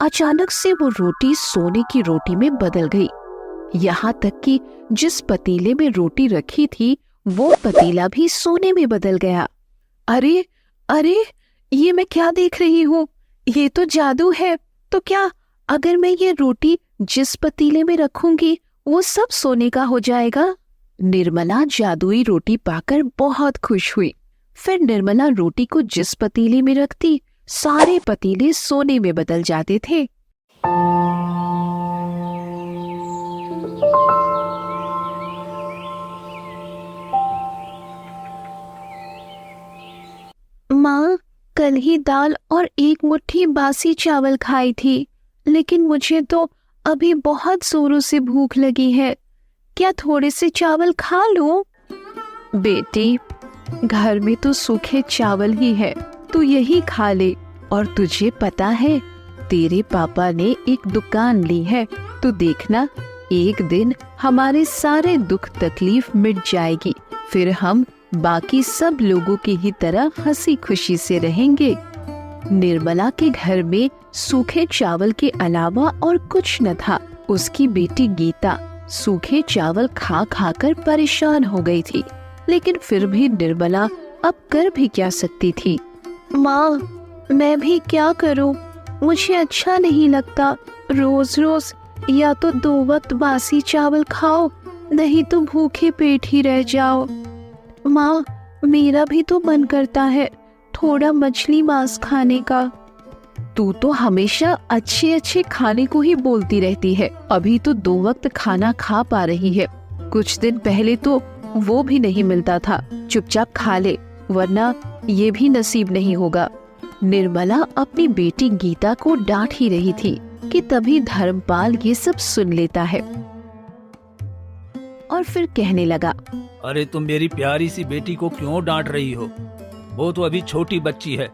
अचानक से वो रोटी सोने की रोटी में बदल गई। यहाँ तक कि जिस पतीले में रोटी रखी थी वो पतीला भी सोने में बदल गया। अरे अरे, ये मैं क्या देख रही हूँ? ये तो जादू है। तो क्या अगर मैं ये रोटी जिस पतीले में रखूंगी वो सब सोने का हो जाएगा? निर्मला जादुई रोटी पाकर बहुत खुश हुई। फिर निर्मला रोटी को जिस पतीले में रखती सारे पतीले सोने में बदल जाते थे। माँ, कल ही दाल और एक मुट्ठी बासी चावल खाई थी, लेकिन मुझे तो अभी बहुत जोरों से भूख लगी है। क्या थोड़े से चावल खा लूं? बेटी, घर में तो सूखे चावल ही है, तू यही खा ले। और तुझे पता है, तेरे पापा ने एक दुकान ली है, तो देखना एक दिन हमारे सारे दुख तकलीफ मिट जाएगी। फिर हम बाकी सब लोगों की ही तरह हंसी खुशी से रहेंगे। निर्मला के घर में सूखे चावल के अलावा और कुछ न था। उसकी बेटी गीता सूखे चावल खा खाकर परेशान हो गई थी, लेकिन फिर भी निर्मला अब कर भी क्या सकती थी। माँ, मैं भी क्या करूँ? मुझे अच्छा नहीं लगता रोज रोज या तो 2 वक्त बासी चावल खाओ, नहीं तो भूखे पेट ही रह जाओ। माँ, मेरा भी तो मन करता है थोड़ा मछली मांस खाने का। तू तो हमेशा अच्छे अच्छे खाने को ही बोलती रहती है। अभी तो 2 वक्त खाना खा पा रही है, कुछ दिन पहले तो वो भी नहीं मिलता था। चुपचाप खा ले, वरना ये भी नसीब नहीं होगा। निर्मला अपनी बेटी गीता को डांट ही रही थी कि तभी धर्मपाल ये सब सुन लेता है और फिर कहने लगा, अरे तुम मेरी प्यारी सी बेटी को क्यों डांट रही हो? वो तो अभी छोटी बच्ची है,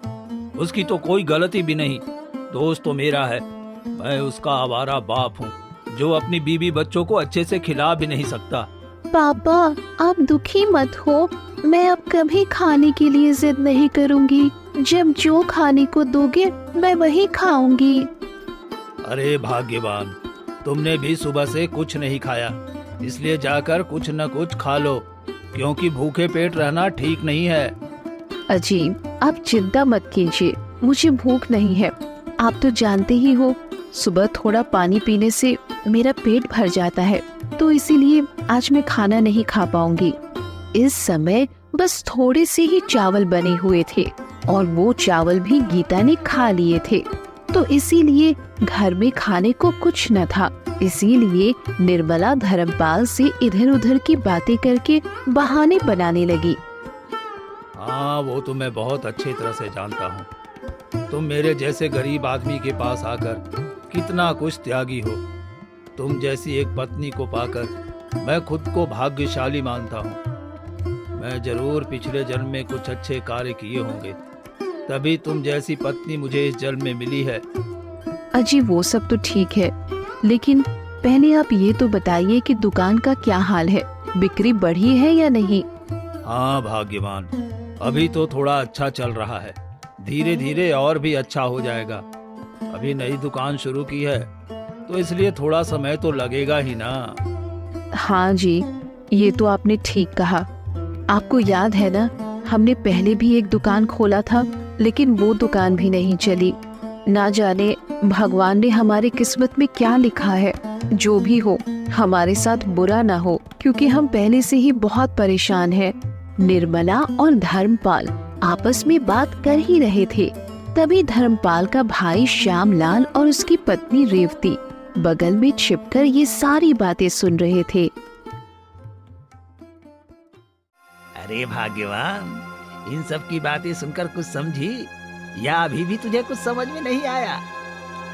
उसकी तो कोई गलती भी नहीं। दोस्त तो मेरा है, मैं उसका आवारा बाप हूँ जो अपनी बीवी बच्चों को अच्छे से खिला भी नहीं सकता। पापा, आप दुखी मत हो, मैं अब कभी खाने के लिए जिद नहीं करूँगी। जब जो खाने को दोगे मैं वही खाऊंगी। अरे भाग्यवान, तुमने भी सुबह से कुछ नहीं खाया, इसलिए जाकर कुछ न कुछ खा लो, क्योंकि भूखे पेट रहना ठीक नहीं है। अजीब, आप चिंता मत कीजिए, मुझे भूख नहीं है। आप तो जानते ही हो, सुबह थोड़ा पानी पीने से मेरा पेट भर जाता है, तो इसीलिए आज मैं खाना नहीं खा पाऊंगी। इस समय बस थोड़े से ही चावल बने हुए थे और वो चावल भी गीता ने खा लिए थे, तो इसीलिए घर में खाने को कुछ न था। इसीलिए निर्मला धर्मपाल से इधर उधर की बातें करके बहाने बनाने लगी। हाँ, वो तो मैं बहुत अच्छी तरह से जानता हूँ। तुम मेरे जैसे गरीब आदमी के पास आकर कितना कुछ त्यागी हो। तुम जैसी एक पत्नी को पाकर मैं खुद को भाग्यशाली मानता हूँ। मैं जरूर पिछले जन्म में कुछ अच्छे कार्य किए होंगे, तभी तुम जैसी पत्नी मुझे इस जन्म में मिली है। अजी, वो सब तो ठीक है, लेकिन पहले आप ये तो बताइए कि दुकान का क्या हाल है, बिक्री बढ़ी है या नहीं? हाँ भाग्यवान, अभी तो थोड़ा अच्छा चल रहा है, धीरे धीरे और भी अच्छा हो जाएगा। अभी नई दुकान शुरू की है, तो इसलिए थोड़ा समय तो लगेगा ही ना। हाँ जी, ये तो आपने ठीक कहा। आपको याद है ना, हमने पहले भी एक दुकान खोला था, लेकिन वो दुकान भी नहीं चली। ना जाने भगवान ने हमारी किस्मत में क्या लिखा है। जो भी हो, हमारे साथ बुरा ना हो, क्योंकि हम पहले से ही बहुत परेशान हैं। निर्मला और धर्मपाल आपस में बात कर ही रहे थे, तभी धर्मपाल का भाई श्यामलाल और उसकी पत्नी रेवती बगल में छिपकर ये सारी बातें सुन रहे थे। अरे भाग्यवान, इन सब की बातें सुनकर कुछ समझी या अभी भी तुझे कुछ समझ में नहीं आया?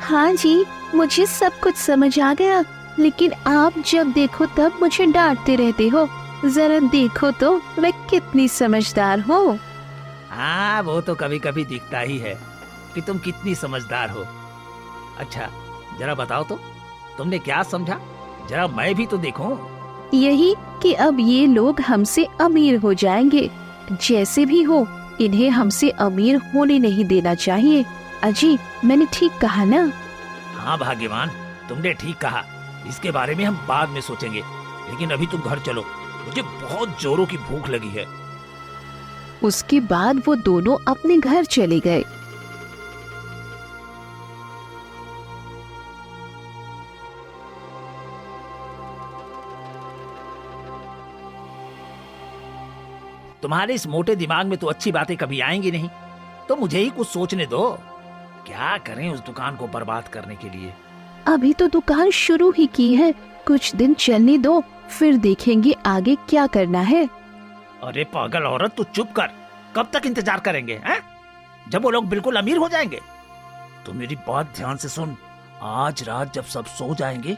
हाँ जी, मुझे सब कुछ समझ आ गया, लेकिन आप जब देखो तब मुझे डांटते रहते हो। जरा देखो तो मैं कितनी समझदार हूँ। हाँ, वो तो कभी कभी दिखता ही है कि तुम कितनी समझदार हो। अच्छा, जरा बताओ तो तुमने क्या समझा, जरा मैं भी तो देखूं। यही कि अब ये लोग हमसे अमीर हो जाएंगे। जैसे भी हो, इन्हें हमसे अमीर होने नहीं देना चाहिए। अजी, मैंने ठीक कहा ना? हाँ भाग्यवान, तुमने ठीक कहा। इसके बारे में हम बाद में सोचेंगे, लेकिन अभी तुम घर चलो, मुझे बहुत जोरों की भूख लगी है। उसके बाद वो दोनों अपने घर चले गए। तुम्हारे इस मोटे दिमाग में तो अच्छी बातें कभी आएंगी नहीं, तो मुझे ही कुछ सोचने दो। क्या करें उस दुकान को बर्बाद करने के लिए? अभी तो दुकान शुरू ही की है, कुछ दिन चलने दो, फिर देखेंगे आगे क्या करना है। अरे पागल औरत, तू चुप कर। कब तक इंतजार करेंगे हैं? जब वो लोग बिल्कुल अमीर हो जाएंगे। तो मेरी बात ध्यान से सुन, आज रात जब सब सो जाएंगे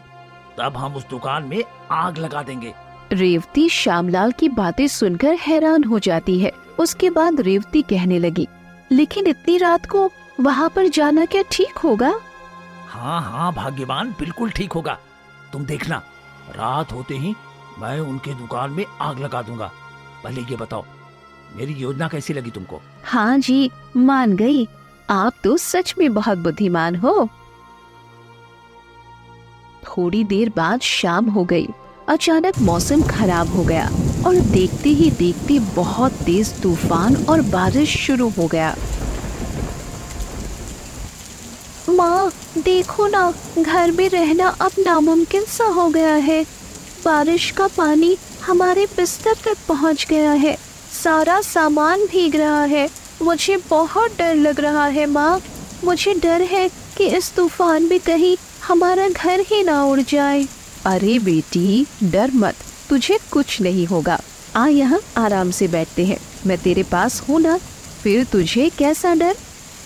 तब हम उस दुकान में आग लगा देंगे। रेवती श्यामलाल की बातें सुनकर हैरान हो जाती है। उसके बाद रेवती कहने लगी, लेकिन इतनी रात को वहाँ पर जाना क्या ठीक होगा? हाँ हाँ भाग्यवान, बिल्कुल ठीक होगा। तुम देखना, रात होते ही मैं उनके दुकान में आग लगा दूंगा। पहले ये बताओ, मेरी योजना कैसी लगी तुमको? हाँ जी, मान गई। आप तो सच में बहुत बुद्धिमान हो। थोड़ी देर बाद शाम हो गई। अचानक मौसम खराब हो गया और देखते ही देखते बहुत तेज तूफान और बारिश शुरू हो गया। माँ, देखो ना, घर में रहना अब नामुमकिन सा हो गया है। बारिश का पानी हमारे बिस्तर तक पहुँच गया है। सारा सामान भीग रहा है। मुझे बहुत डर लग रहा है माँ। मुझे डर है कि इस तूफान में कहीं हमारा घर ही ना उड़ जाए। अरे बेटी, डर मत, तुझे कुछ नहीं होगा। आ यहाँ आराम से बैठते हैं, मैं तेरे पास हूँ ना, फिर तुझे कैसा डर।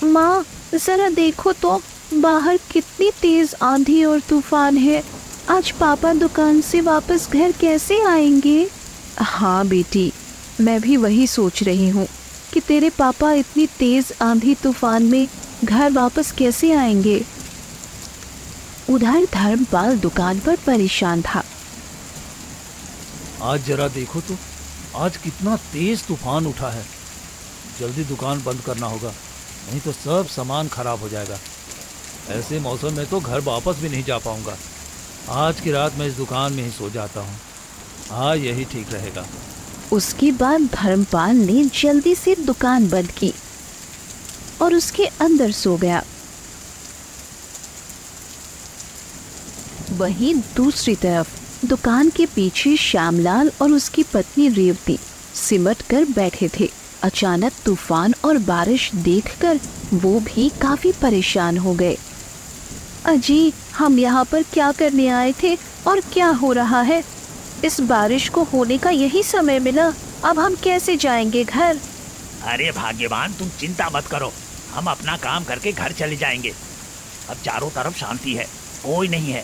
माँ, जरा देखो तो, बाहर कितनी तेज आंधी और तूफान है। आज पापा दुकान से वापस घर कैसे आएंगे? हाँ बेटी, मैं भी वही सोच रही हूँ कि तेरे पापा इतनी तेज आंधी तूफान में घर वापस कैसे आएंगे। उधर धर्मपाल दुकान पर परेशान था। आज जरा देखो तो, आज कितना तेज तूफान उठा है। जल्दी दुकान बंद करना होगा, नहीं तो सब सामान खराब हो जाएगा। ऐसे मौसम में तो घर वापस भी नहीं जा पाऊंगा। आज की रात मैं इस दुकान में ही सो जाता हूँ। हाँ, यही ठीक रहेगा। उसके बाद धर्मपाल ने जल्दी से दुकान बंद की और उसके अंदर सो गया। वहीं दूसरी तरफ दुकान के पीछे श्यामलाल और उसकी पत्नी रेवती सिमट कर बैठे थे। अचानक तूफान और बारिश देखकर वो भी काफी परेशान हो गए। अजी, हम यहाँ पर क्या करने आए थे और क्या हो रहा है? इस बारिश को होने का यही समय मिला, अब हम कैसे जाएंगे घर? अरे भाग्यवान, तुम चिंता मत करो, हम अपना काम करके घर चले जाएंगे। अब चारों तरफ शांति है, कोई नहीं है।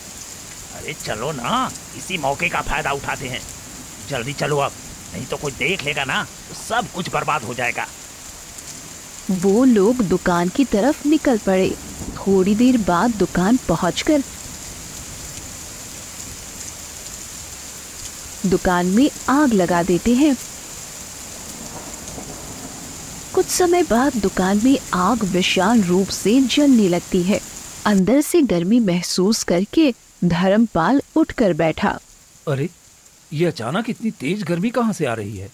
अरे चलो ना, इसी मौके का फायदा उठाते हैं। जल्दी चलो अब, नहीं तो कोई देख लेगा ना तो सब कुछ बर्बाद हो जाएगा। वो लोग दुकान की तरफ निकल पड़े। थोड़ी देर बाद दुकान पहुंचकर दुकान में आग लगा देते हैं। कुछ समय बाद दुकान में आग विशाल रूप से जलने लगती है। अंदर से गर्मी महसूस करके धर्मपाल उठकर बैठा। अरे, ये अचानक इतनी तेज गर्मी कहाँ से आ रही है?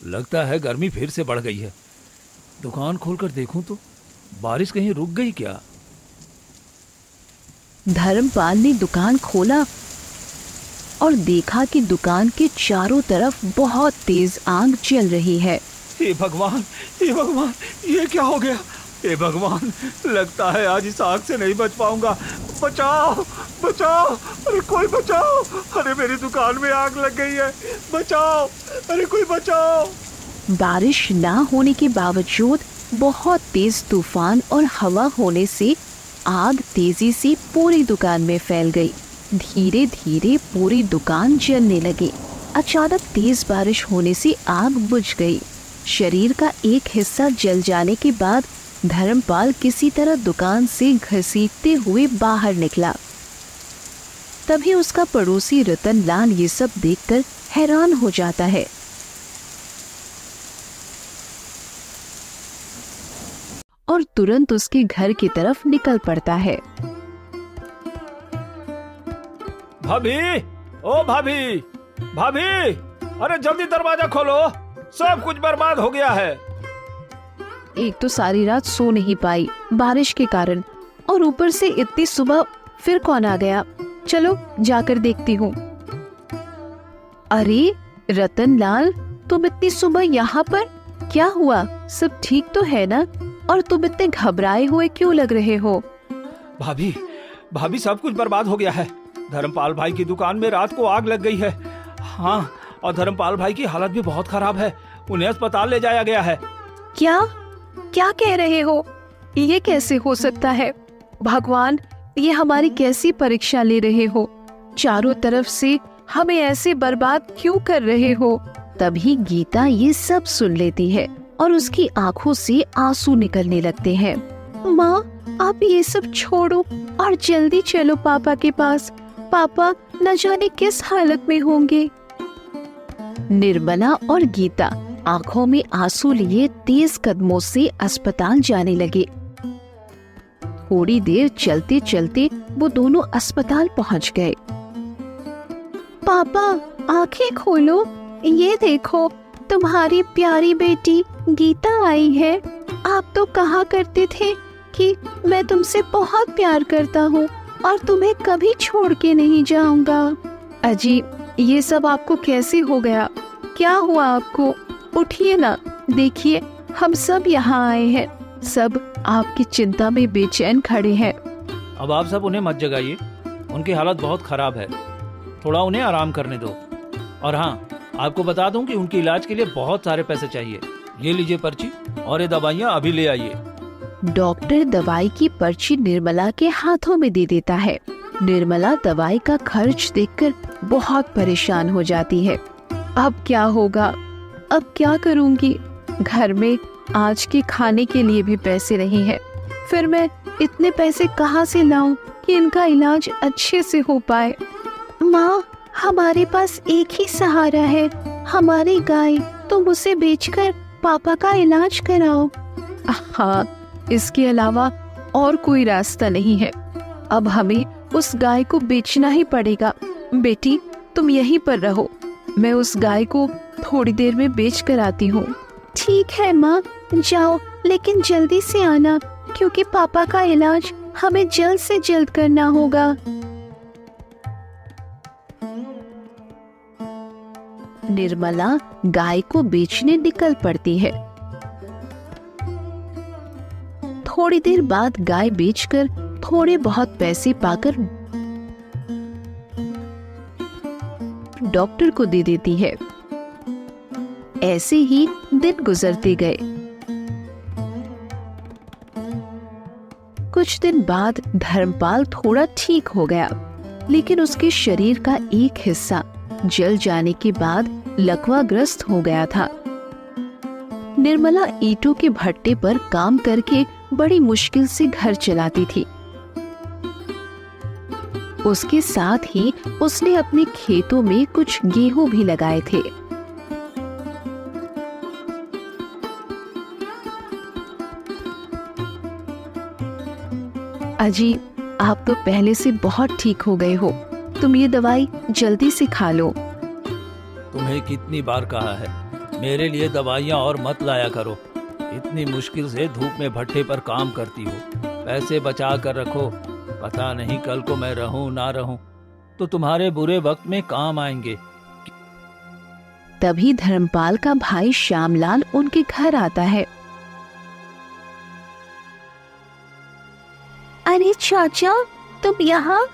लगता है गर्मी फिर से बढ़ गई है। दुकान खोलकर देखूं तो बारिश कहीं रुक गई क्या? धर्मपाल ने दुकान खोला और देखा कि दुकान के चारों तरफ बहुत तेज आग जल रही है। हे भगवान, हे भगवान, ये क्या हो गया? हे भगवान, लगता है आज इस आग से नहीं बच पाऊंगा। बचाओ, बचाओ, अरे कोई बचाओ। अरे मेरी दुकान में आग लग गई है, बचाओ, अरे कोई बचाओ। बारिश ना होने के बावजूद बहुत तेज तूफान और हवा होने से आग तेजी से पूरी दुकान में फैल गई। धीरे धीरे पूरी दुकान जलने लगी। अचानक तेज बारिश होने से आग बुझ गई। शरीर का एक हिस्सा जल जाने के बाद धर्मपाल किसी तरह दुकान से घसीटते हुए बाहर निकला। तभी उसका पड़ोसी रतन लाल ये सब देखकर हैरान हो जाता है। और तुरंत उसके घर की तरफ निकल पड़ता है। भाभी, ओ भाभी, भाभी, अरे जल्दी दरवाजा खोलो, सब कुछ बर्बाद हो गया है। एक तो सारी रात सो नहीं पाई बारिश के कारण, और ऊपर से इतनी सुबह फिर कौन आ गया। चलो जाकर देखती हूँ। अरे रतनलाल, तुम इतनी सुबह यहाँ पर? क्या हुआ? सब ठीक तो है ना? और तुम इतने घबराए हुए क्यों लग रहे हो? भाभी, भाभी, सब कुछ बर्बाद हो गया है। धर्मपाल भाई की दुकान में रात को आग लग गई है। हाँ, और धर्मपाल भाई की हालत भी बहुत खराब है। उन्हें अस्पताल ले जाया गया है। क्या क्या कह रहे हो? ये कैसे हो सकता है? भगवान, ये हमारी कैसी परीक्षा ले रहे हो? चारों तरफ से हमें ऐसे बर्बाद क्यों कर रहे हो? तभी गीता ये सब सुन लेती है और उसकी आंखों से आंसू निकलने लगते हैं। माँ, आप ये सब छोड़ो और जल्दी चलो पापा के पास। पापा न जाने किस हालत में होंगे। निर्मला और गीता आंखों में आंसू लिए तेज कदमों से अस्पताल जाने लगे। थोड़ी देर चलते चलते वो दोनों अस्पताल पहुंच गए। पापा, आंखें खोलो, ये देखो तुम्हारी प्यारी बेटी गीता आई है। आप तो कहा करते थे कि मैं तुमसे बहुत प्यार करता हूँ और तुम्हें कभी छोड़ के नहीं जाऊंगा। अजी, ये सब आपको कैसे हो गया? क्या हुआ आपको? उठिए ना, देखिए हम सब यहाँ आए हैं। सब आपकी चिंता में बेचैन खड़े हैं। अब आप सब उन्हें मत जगाइए, उनकी हालत बहुत खराब है। थोड़ा उन्हें आराम करने दो। और हाँ, आपको बता दूं कि उनके इलाज के लिए बहुत सारे पैसे चाहिए। ये लीजिए पर्ची, और ये दवाइयाँ अभी ले आइए। डॉक्टर दवाई की पर्ची निर्मला के हाथों में दे देता है। निर्मला दवाई का खर्च देखकर बहुत परेशान हो जाती है। अब क्या होगा? अब क्या करूंगी? घर में आज के खाने के लिए भी पैसे नहीं है। फिर मैं इतने पैसे कहाँ से लाऊं कि इनका इलाज अच्छे से हो पाए? माँ, हमारे पास एक ही सहारा है, हमारी गाय। तुम उसे बेचकर पापा का इलाज कराओ। हाँ, इसके अलावा और कोई रास्ता नहीं है। अब हमें उस गाय को बेचना ही पड़ेगा। बेटी, तुम यहीं पर रहो, मैं उस गाय को थोड़ी देर में बेच कर आती हूँ। ठीक है माँ, जाओ, लेकिन जल्दी से आना, क्योंकि पापा का इलाज हमें जल्द से जल्द करना होगा। निर्मला गाय को बेचने निकल पड़ती है। थोड़ी देर बाद गाय बेचकर थोड़े बहुत पैसे पाकर डॉक्टर को दे देती है। ऐसे ही दिन गुजरते गए। कुछ दिन बाद धर्मपाल थोड़ा ठीक हो गया, लेकिन उसके शरीर का एक हिस्सा जल जाने के बाद लकवाग्रस्त हो गया था। निर्मला ईंटों के भट्टे पर काम करके बड़ी मुश्किल से घर चलाती थी। उसके साथ ही उसने अपने खेतों में कुछ गेहूं भी लगाए थे। अजी, आप तो पहले से बहुत ठीक हो गए हो। तुम ये दवाई जल्दी से खा लो। तुम्हें कितनी बार कहा है, मेरे लिए दवाइयाँ और मत लाया करो। इतनी मुश्किल से धूप में भट्टे पर काम करती हो। पैसे बचा कर रखो, पता नहीं कल को मैं रहूं ना रहूं, तो तुम्हारे बुरे वक्त में काम आएंगे। तभी धर्मपाल का भाई श्यामलाल उनके घर आता है। अरे चाचा, तुम यहाँ,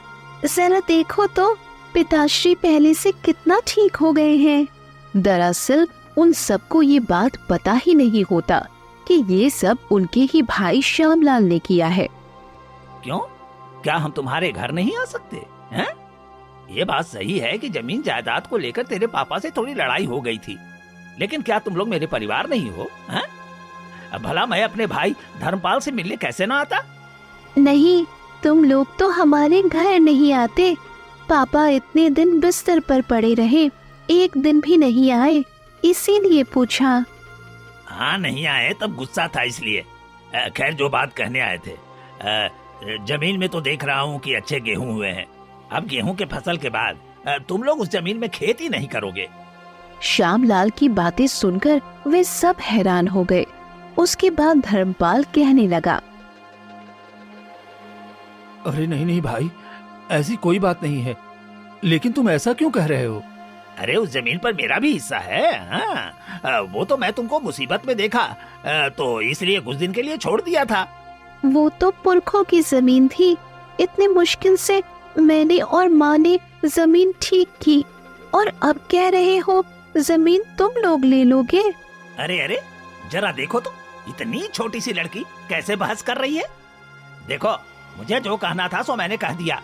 जरा देखो तो पिताश्री पहले से कितना ठीक हो गए हैं। दरअसल उन सबको ये बात पता ही नहीं होता कि ये सब उनके ही भाई श्यामलाल ने किया है। क्यों? क्या हम तुम्हारे घर नहीं आ सकते हैं? ये बात सही है कि जमीन जायदाद को लेकर तेरे पापा से थोड़ी लड़ाई हो गई थी, लेकिन क्या तुम लोग मेरे परिवार नहीं हो? हैं? अब भला मैं अपने भाई धर्मपाल से मिलने कैसे ना आता? नहीं, तुम लोग तो हमारे घर नहीं आते। पापा इतने दिन बिस्तर पर पड़े रहे, एक दिन भी नहीं आए, इसीलिए पूछा। हाँ, नहीं आए तब गुस्सा था इसलिए। खैर, जो बात कहने आए थे, जमीन में तो देख रहा हूँ कि अच्छे गेहूं हुए हैं। अब गेहूं के फसल के बाद तुम लोग उस जमीन में खेती नहीं करोगे। श्यामलाल की बातें सुनकर वे सब हैरान हो गए। उसके बाद धर्मपाल कहने लगा, अरे नहीं नहीं भाई, ऐसी कोई बात नहीं है, लेकिन तुम ऐसा क्यों कह रहे हो? अरे उस जमीन पर मेरा भी हिस्सा है। हाँ, वो तो मैं तुमको मुसीबत में देखा तो इसलिए कुछ दिन के लिए छोड़ दिया था। वो तो पुरखों की जमीन थी। इतने मुश्किल से मैंने और माँ ने जमीन ठीक की और अब कह रहे हो जमीन तुम लोग ले लोगे? अरे अरे, जरा देखो तो, इतनी छोटी सी लड़की कैसे बहस कर रही है। देखो, मुझे जो कहना था सो मैंने कह दिया।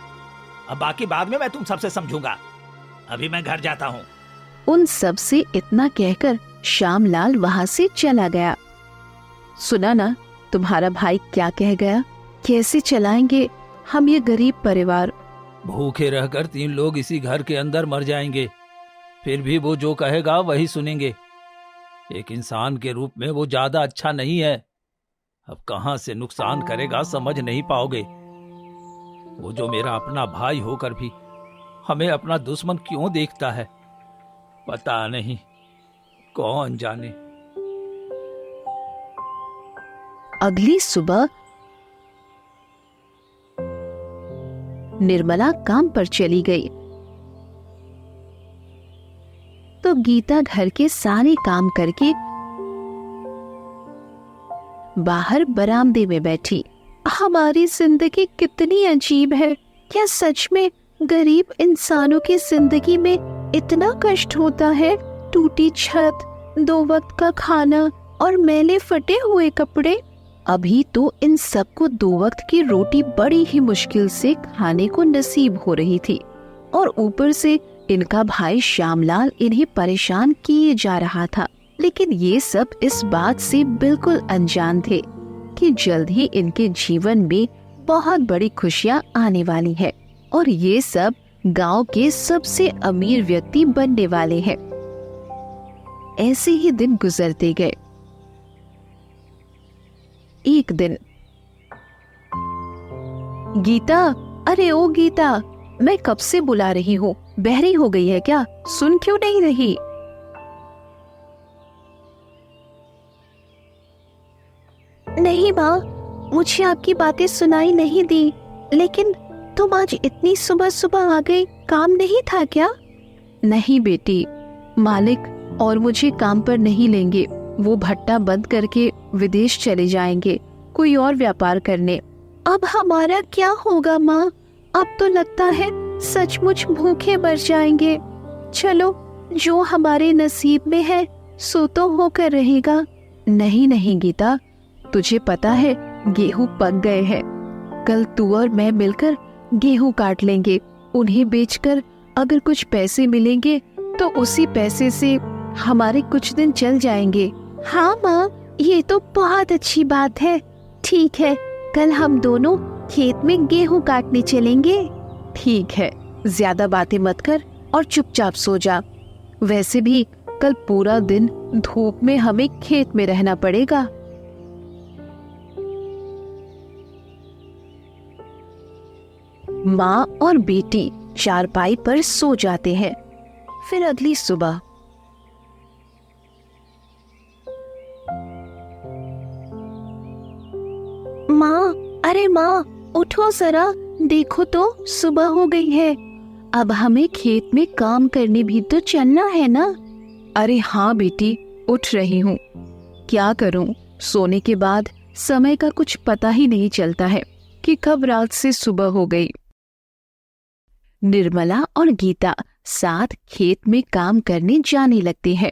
अब बाकी बाद में मैं तुम सबसे समझूंगा। अभी मैं घर जाता हूँ। उन सब से इतना कहकर श्यामलाल वहाँ से चला गया। सुना ना तुम्हारा भाई क्या कह गया? कैसे चलाएंगे हम ये गरीब परिवार? भूखे रहकर 3 लोग इसी घर के अंदर मर जाएंगे, फिर भी वो जो कहेगा वही सुनेंगे। एक इंसान के रूप में वो ज्यादा अच्छा नहीं है। अब कहां से नुकसान करेगा समझ नहीं पाओगे। वो जो मेरा अपना भाई होकर भी हमें अपना दुश्मन क्यों देखता है, पता नहीं, कौन जाने। अगली सुबह निर्मला काम पर चली गई तो गीता घर के सारे काम करके बाहर बरामदे में बैठी। हमारी जिंदगी कितनी अजीब है। क्या सच में गरीब इंसानों की जिंदगी में इतना कष्ट होता है? टूटी छत, 2 वक्त का खाना और मैले फटे हुए कपड़े। अभी तो इन सबको 2 वक्त की रोटी बड़ी ही मुश्किल से खाने को नसीब हो रही थी और ऊपर से इनका भाई श्यामलाल इन्हें परेशान किए जा रहा था। लेकिन ये सब इस बात से बिल्कुल अनजान थे कि जल्द ही इनके जीवन में बहुत बड़ी खुशियां आने वाली है और ये सब गांव के सबसे अमीर व्यक्ति बनने वाले हैं। ऐसे ही दिन गुजरते गए। एक दिन, गीता, अरे ओ गीता, मैं कब से बुला रही हूँ, बहरी हो गई है क्या? सुन क्यों नहीं रही? नहीं माँ, मुझे आपकी बातें सुनाई नहीं दी, लेकिन तुम आज इतनी सुबह सुबह आ गई, काम नहीं था क्या? नहीं बेटी, मालिक और मुझे काम पर नहीं लेंगे। वो भट्टा बंद करके विदेश चले जाएंगे कोई और व्यापार करने। अब हमारा क्या होगा माँ? अब तो लगता है सचमुच भूखे मर जाएंगे। चलो, जो हमारे नसीब में है सो तो होकर रहेगा। नहीं नहीं गीता, तुझे पता है गेहूं पक गए हैं। कल तू और मैं मिलकर गेहूं काट लेंगे। उन्हें बेचकर अगर कुछ पैसे मिलेंगे तो उसी पैसे से हमारे कुछ दिन चल जाएंगे। हाँ माँ, ये तो बहुत अच्छी बात है। ठीक है, कल हम दोनों खेत में गेहूं काटने चलेंगे। ठीक है, ज्यादा बातें मत कर और चुपचाप सो जा। वैसे भी कल पूरा दिन धूप में हमें खेत में रहना पड़ेगा। माँ और बेटी चारपाई पर सो जाते हैं। फिर अगली सुबह माँ, अरे माँ, उठो जरा, देखो तो सुबह हो गई है। अब हमें खेत में काम करने भी तो चलना है ना। अरे हाँ बेटी, उठ रही हूँ। क्या करूँ, सोने के बाद समय का कुछ पता ही नहीं चलता है कि कब रात से सुबह हो गई। निर्मला और गीता साथ खेत में काम करने जाने लगते हैं।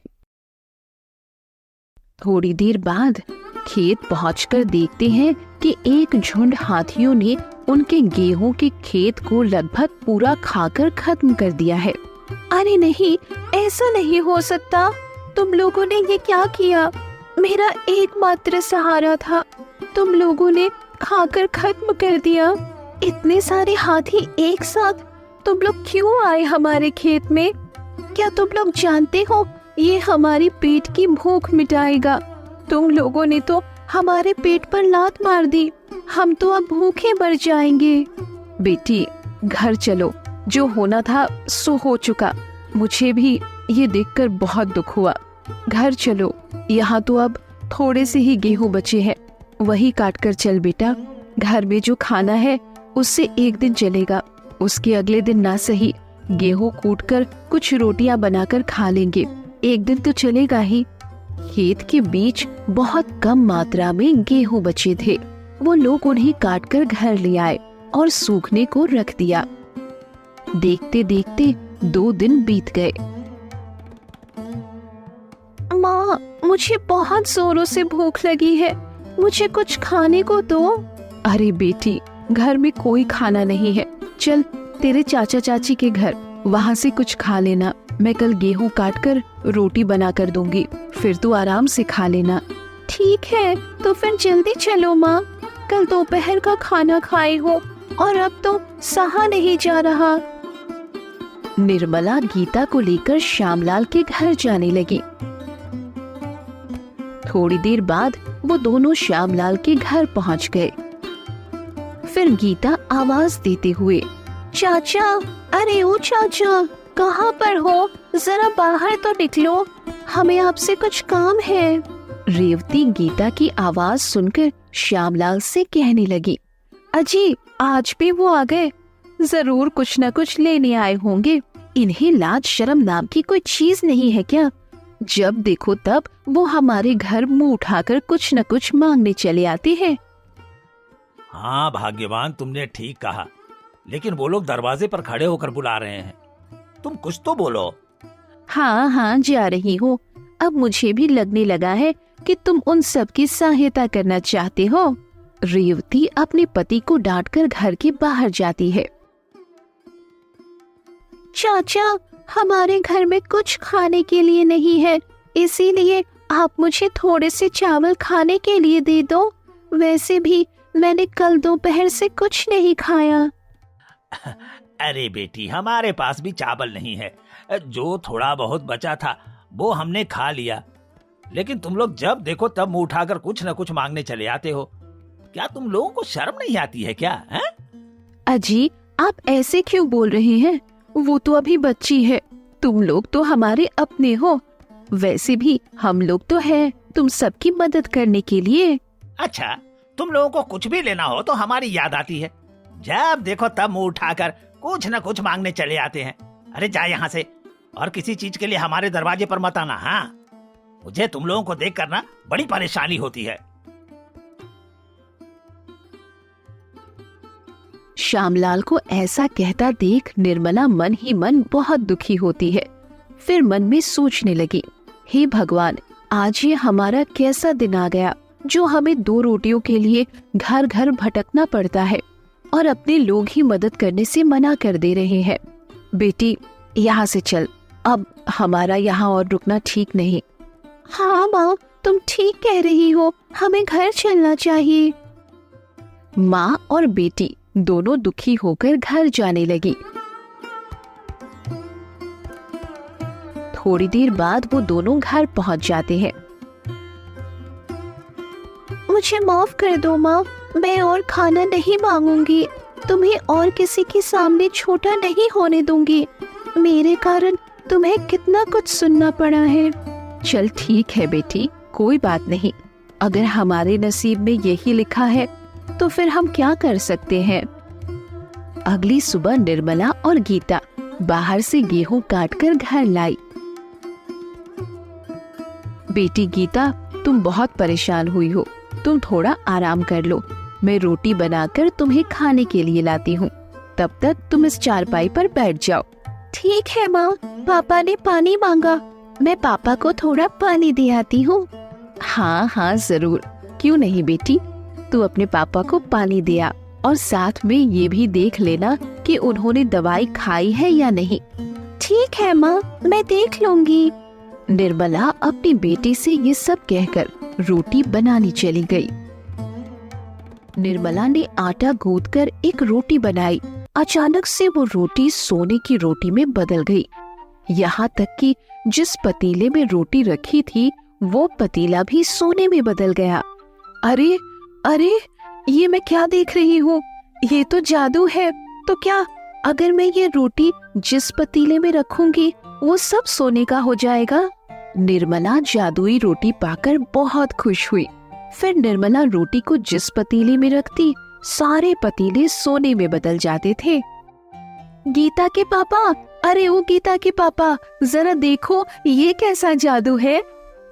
थोड़ी देर बाद खेत पहुंचकर देखते हैं कि एक झुंड हाथियों ने उनके गेहूं के खेत को लगभग पूरा खाकर खत्म कर दिया है। अरे नहीं, ऐसा नहीं हो सकता। तुम लोगों ने ये क्या किया? मेरा एकमात्र सहारा था, तुम लोगों ने खाकर खत्म कर दिया। इतने सारे हाथी एक साथ तुम लोग क्यों आए हमारे खेत में? क्या तुम लोग जानते हो ये हमारी पेट की भूख मिटाएगा? तुम लोगों ने तो हमारे पेट पर लात मार दी। हम तो अब भूखे मर जाएंगे। बेटी, घर चलो, जो होना था सो हो चुका। मुझे भी ये देखकर बहुत दुख हुआ। घर चलो, यहाँ तो अब थोड़े से ही गेहूं बचे हैं, वही काट कर चल बेटा। घर में जो खाना है उससे एक दिन चलेगा, उसके अगले दिन ना सही गेहूं कूटकर कुछ रोटियां बनाकर खा लेंगे, एक दिन तो चलेगा ही। खेत के बीच बहुत कम मात्रा में गेहूं बचे थे। वो लोग उन्हें काटकर घर ले आए और सूखने को रख दिया। देखते देखते 2 दिन बीत गए। माँ, मुझे बहुत जोरों से भूख लगी है, मुझे कुछ खाने को दो। अरे बेटी, घर में कोई खाना नहीं है, चल तेरे चाचा चाची के घर, वहाँ से कुछ खा लेना। मैं कल गेहूं काटकर रोटी बना कर दूंगी, फिर तू आराम से खा लेना। ठीक है, तो फिर जल्दी चलो माँ, कल दोपहर का खाना खाए हो और अब तो सहा नहीं जा रहा। निर्मला गीता को लेकर श्यामलाल के घर जाने लगी। थोड़ी देर बाद वो दोनों श्यामलाल के घर पहुंच गए। फिर गीता आवाज देते हुए, चाचा, अरे ओ चाचा, कहाँ पर हो? जरा बाहर तो निकलो, हमें आपसे कुछ काम है। रेवती गीता की आवाज सुनकर श्यामलाल से कहने लगी, अजी आज भी वो आ गए, जरूर कुछ न कुछ लेने आए होंगे। इन्हें लाज शर्म नाम की कोई चीज नहीं है क्या? जब देखो तब वो हमारे घर मुंह उठाकर कुछ न कुछ मांगने चले आते हैं। हाँ भाग्यवान, तुमने ठीक कहा, लेकिन वो लोग दरवाजे पर खड़े होकर बुला रहे हैं, तुम कुछ तो बोलो। हाँ हाँ, जा रही हूँ। अब मुझे भी लगने लगा है कि तुम उन सब की सहायता करना चाहते हो। रेवती अपने पति को डांटकर घर के बाहर जाती है। चाचा, हमारे घर में कुछ खाने के लिए नहीं है, इसीलिए आप मुझे थोड़े से चावल खाने के लिए दे दो। वैसे भी मैंने कल दोपहर से कुछ नहीं खाया। अरे बेटी, हमारे पास भी चावल नहीं है, जो थोड़ा बहुत बचा था वो हमने खा लिया, लेकिन तुम लोग जब देखो तब मुंह उठाकर कुछ न कुछ मांगने चले आते हो। क्या तुम लोगों को शर्म नहीं आती है क्या? है? अजी, आप ऐसे क्यों बोल रहे हैं? वो तो अभी बच्ची है, तुम लोग तो हमारे अपने हो। वैसे भी हम लोग तो हैं तुम सबकी मदद करने के लिए। अच्छा, तुम लोगों को कुछ भी लेना हो तो हमारी याद आती है, जब देखो तब मुंह उठाकर कुछ न कुछ मांगने चले आते हैं। अरे जा यहाँ से, और किसी चीज के लिए हमारे दरवाजे पर मत आना। हाँ, मुझे तुम लोगों को देखकर ना बड़ी परेशानी होती है। श्यामलाल को ऐसा कहता देख निर्मला मन ही मन बहुत दुखी होती है। फिर मन में सोचने लगी, हे भगवान, आज ये हमारा कैसा दिन आ गया जो हमें 2 रोटियों के लिए घर घर भटकना पड़ता है और अपने लोग ही मदद करने से मना कर दे रहे हैं। बेटी, यहाँ से चल, अब हमारा यहाँ और रुकना ठीक नहीं। हाँ माँ, तुम ठीक कह रही हो, हमें घर चलना चाहिए। माँ और बेटी दोनों दुखी होकर घर जाने लगी। थोड़ी देर बाद वो दोनों घर पहुंच जाते हैं। मुझे माफ कर दो माँ, मैं और खाना नहीं मांगूंगी, तुम्हें और किसी के सामने छोटा नहीं होने दूंगी। मेरे कारण तुम्हें कितना कुछ सुनना पड़ा है। चल ठीक है बेटी, कोई बात नहीं, अगर हमारे नसीब में यही लिखा है तो फिर हम क्या कर सकते हैं। अगली सुबह निर्मला और गीता बाहर से गेहूं काटकर घर लाई। बेटी गीता, तुम बहुत परेशान हुई हो, तुम थोड़ा आराम कर लो, मैं रोटी बनाकर तुम्हें खाने के लिए लाती हूँ, तब तक तुम इस चारपाई पर बैठ जाओ। ठीक है माँ, पापा ने पानी मांगा, मैं पापा को थोड़ा पानी दे आती हूँ। हाँ हाँ जरूर, क्यों नहीं बेटी, तू अपने पापा को पानी दे आ और साथ में ये भी देख लेना कि उन्होंने दवाई खाई है या नहीं। ठीक है माँ, मैं देख लूंगी। निर्मला अपनी बेटी से ये सब कहकर रोटी बनानी चली गई। निर्मला ने आटा गूंथकर एक रोटी बनाई। अचानक से वो रोटी सोने की रोटी में बदल गई, यहाँ तक कि जिस पतीले में रोटी रखी थी वो पतीला भी सोने में बदल गया। अरे अरे, ये मैं क्या देख रही हूँ? ये तो जादू है। तो क्या अगर मैं ये रोटी जिस पतीले में रखूंगी वो सब सोने का हो जाएगा। निर्मला जादुई रोटी पाकर बहुत खुश हुई। फिर निर्मला रोटी को जिस पतीले में रखती सारे पतीले सोने में बदल जाते थे। गीता के पापा, अरे ओ गीता के पापा, जरा देखो ये कैसा जादू है।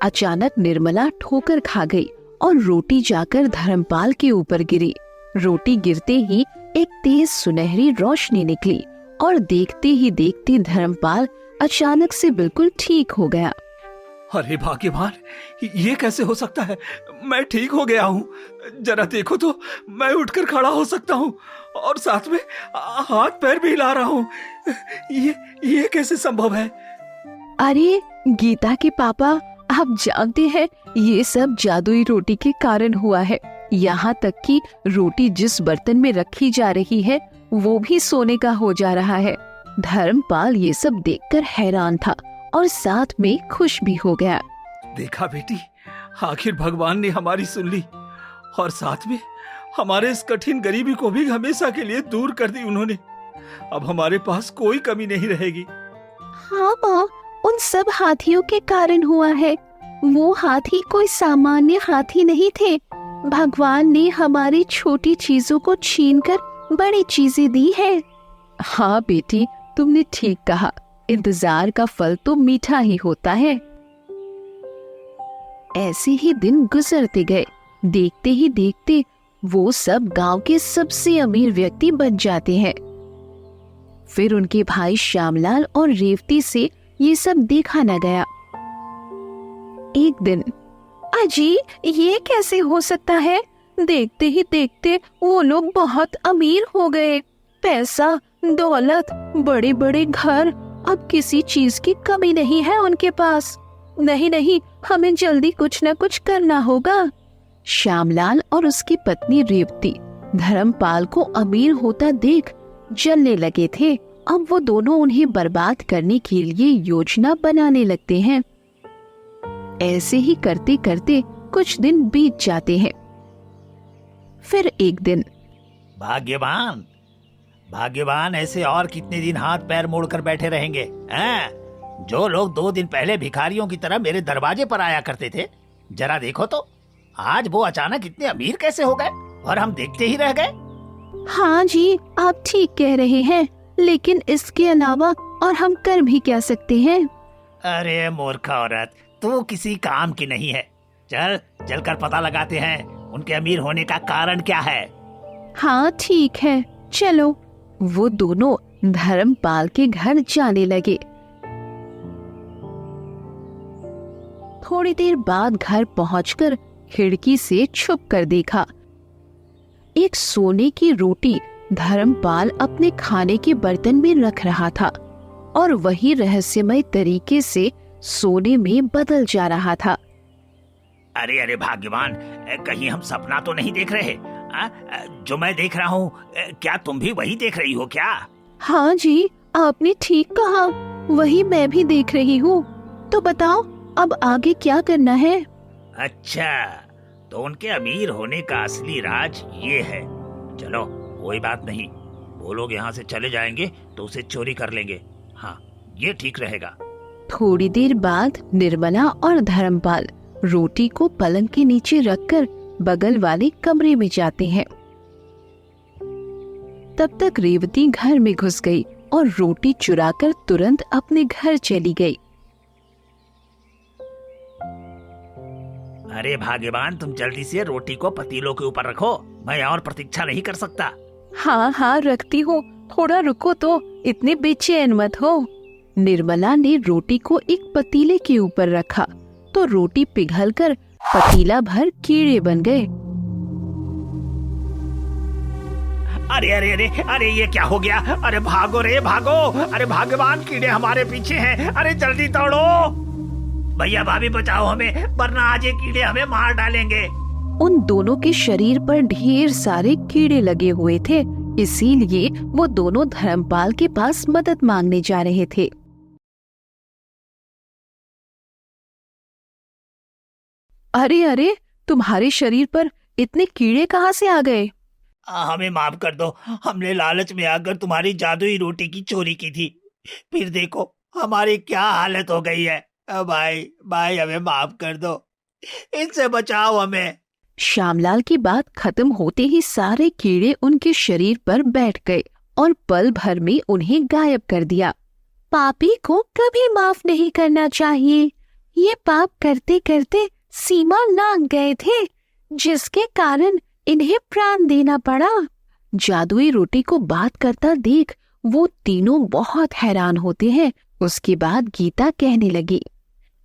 अचानक निर्मला ठोकर खा गई और रोटी जाकर धर्मपाल के ऊपर गिरी। रोटी गिरते ही एक तेज सुनहरी रोशनी निकली और देखते ही देखते धर्मपाल अचानक से बिल्कुल ठीक हो गया। अरे भाग्यवान, ये कैसे हो सकता है? मैं ठीक हो गया हूँ। जरा देखो तो, मैं उठकर खड़ा हो सकता हूँ और साथ में हाथ पैर भी हिला रहा हूँ। ये कैसे संभव है? अरे गीता के पापा, आप जानते हैं ये सब जादुई रोटी के कारण हुआ है। यहाँ तक कि रोटी जिस बर्तन में रखी जा रही है वो भी सोने का हो जा रहा है। धर्मपाल ये सब देखकर हैरान था और साथ में खुश भी हो गया। देखा बेटी, आखिर भगवान ने हमारी सुन ली और साथ में हमारे इस कठिन गरीबी को भी हमेशा के लिए दूर कर दी उन्होंने। अब हमारे पास कोई कमी नहीं रहेगी। हाँ माँ, उन सब हाथियों के कारण हुआ है। वो हाथी कोई सामान्य हाथी नहीं थे। भगवान ने हमारी छोटी चीजों को छीनकर बड़ी चीजें दी है। हाँ बेटी, तुमने ठीक कहा। इंतजार का फल तो मीठा ही होता है। ऐसे ही दिन गुजरते गए। देखते ही देखते वो सब गांव के सबसे अमीर व्यक्ति बन जाते हैं। फिर उनके भाई श्यामलाल और रेवती से ये सब देखा न गया। एक दिन, अजी ये कैसे हो सकता है? देखते ही देखते वो लोग बहुत अमीर हो गए। पैसा, दौलत, बड़े बड़े घर, अब किसी चीज की कमी नहीं है उनके पास। नहीं नहीं, हमें जल्दी कुछ न कुछ करना होगा। श्यामलाल और उसकी पत्नी रेवती धर्मपाल को अमीर होता देख जलने लगे थे। अब वो दोनों उन्हें बर्बाद करने के लिए योजना बनाने लगते हैं। ऐसे ही करते करते कुछ दिन बीत जाते हैं। फिर एक दिन, भाग्यवान, भाग्यवान ऐसे और कितने दिन हाथ पैर मोड़कर बैठे रहेंगे हैं? जो लोग 2 दिन पहले भिखारियों की तरह मेरे दरवाजे पर आया करते थे, जरा देखो तो आज वो अचानक इतने अमीर कैसे हो गए और हम देखते ही रह गए। हाँ जी, आप ठीक कह रहे हैं, लेकिन इसके अलावा और हम कर भी क्या सकते हैं? अरे मूर्ख औरत, तू किसी काम की नहीं है। चल चलकर पता लगाते हैं उनके अमीर होने का कारण क्या है। हाँ ठीक है, चलो। वो दोनों धर्मपाल के घर जाने लगे। थोड़ी देर बाद घर पहुंचकर खिड़की से छुप कर देखा। एक सोने की रोटी धर्मपाल अपने खाने के बर्तन में रख रहा था और वही रहस्यमय तरीके से सोने में बदल जा रहा था। अरे अरे भाग्यवान, कहीं हम सपना तो नहीं देख रहे? जो मैं देख रहा हूँ, क्या तुम भी वही देख रही हो क्या? हाँ जी, आपने ठीक कहा, वही मैं भी देख रही हूँ। तो बताओ अब आगे क्या करना है? अच्छा, तो उनके अमीर होने का असली राज ये है। चलो कोई बात नहीं, वो लोग यहाँ से चले जाएंगे तो उसे चोरी कर लेंगे। हाँ, ये ठीक रहेगा। थोड़ी देर बाद निर्मला और धर्मपाल रोटी को पलंग के नीचे रखकर बगल वाले कमरे में जाते हैं। तब तक रेवती घर में घुस गई और रोटी चुराकर तुरंत अपने घर चली गई। अरे भाग्यवान, तुम जल्दी से रोटी को पतीलों के ऊपर रखो, मैं और प्रतीक्षा नहीं कर सकता। हाँ हाँ रखती हूँ, थोड़ा रुको तो, इतने बेचैन मत हो। निर्मला ने रोटी को एक पतीले के ऊपर रखा तो रोटी पिघलकर पतीला भर कीड़े बन गए। अरे अरे अरे अरे, ये क्या हो गया? अरे भागो रे भागो! अरे भाग्यवान, कीड़े हमारे पीछे हैं। अरे जल्दी दौड़ो! भैया भाभी बचाओ हमें, वरना आज ये कीड़े हमें मार डालेंगे। उन दोनों के शरीर पर ढेर सारे कीड़े लगे हुए थे, इसीलिए वो दोनों धर्मपाल के पास मदद मांगने जा रहे थे। अरे अरे, तुम्हारे शरीर पर इतने कीड़े कहाँ से आ गए? हमें माफ कर दो। हमने लालच में आकर तुम्हारी जादुई रोटी की चोरी की थी। फिर देखो हमारी क्या हालत हो गई है। भाई भाई हमें माफ कर दो, इनसे बचाओ हमें। श्यामलाल की बात खत्म होते ही सारे कीड़े उनके शरीर पर बैठ गए और पल भर में उन्हें गायब कर दिया। पापी को कभी माफ नहीं करना चाहिए। ये पाप करते करते सीमा लांघ गए थे, जिसके कारण इन्हें प्राण देना पड़ा। जादुई रोटी को बात करता देख वो तीनों बहुत हैरान होते हैं। उसके बाद गीता कहने लगी,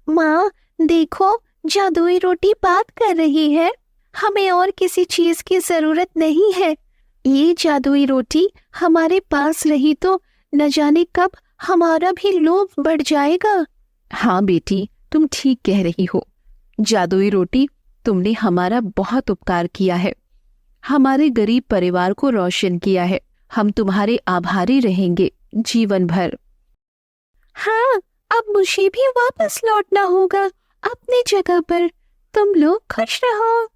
माँ देखो, जादुई रोटी बात कर रही है। हमें और किसी चीज की जरूरत नहीं है। ये जादुई रोटी हमारे पास रही तो न जाने कब हमारा भी लोभ बढ़ जाएगा। हाँ बेटी, तुम ठीक कह रही हो। जादुई रोटी, तुमने हमारा बहुत उपकार किया है, हमारे गरीब परिवार को रोशन किया है। हम तुम्हारे आभारी रहेंगे जीवन भर। हाँ, अब मुझे भी वापस लौटना होगा अपनी जगह पर। तुम लोग खुश रहो।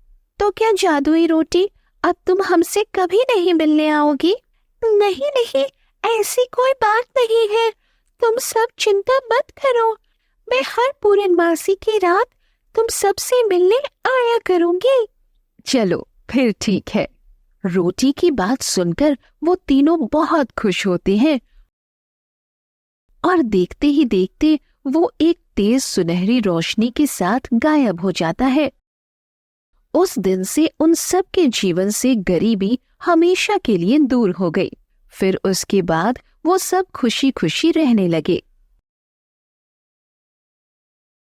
तो क्या जादुई रोटी, अब तुम हमसे कभी नहीं मिलने आओगी? नहीं नहीं, ऐसी कोई बात नहीं है। तुम सब चिंता मत करो। मैं हर पूर्णमासी की रात तुम सबसे मिलने आया करूंगी। चलो फिर ठीक है। रोटी की बात सुनकर वो तीनों बहुत खुश होते हैं और देखते ही देखते वो एक तेज सुनहरी रोशनी के साथ गायब हो जाता है। उस दिन से उन सब के जीवन से गरीबी हमेशा के लिए दूर हो गई। फिर उसके बाद वो सब खुशी खुशी रहने लगे।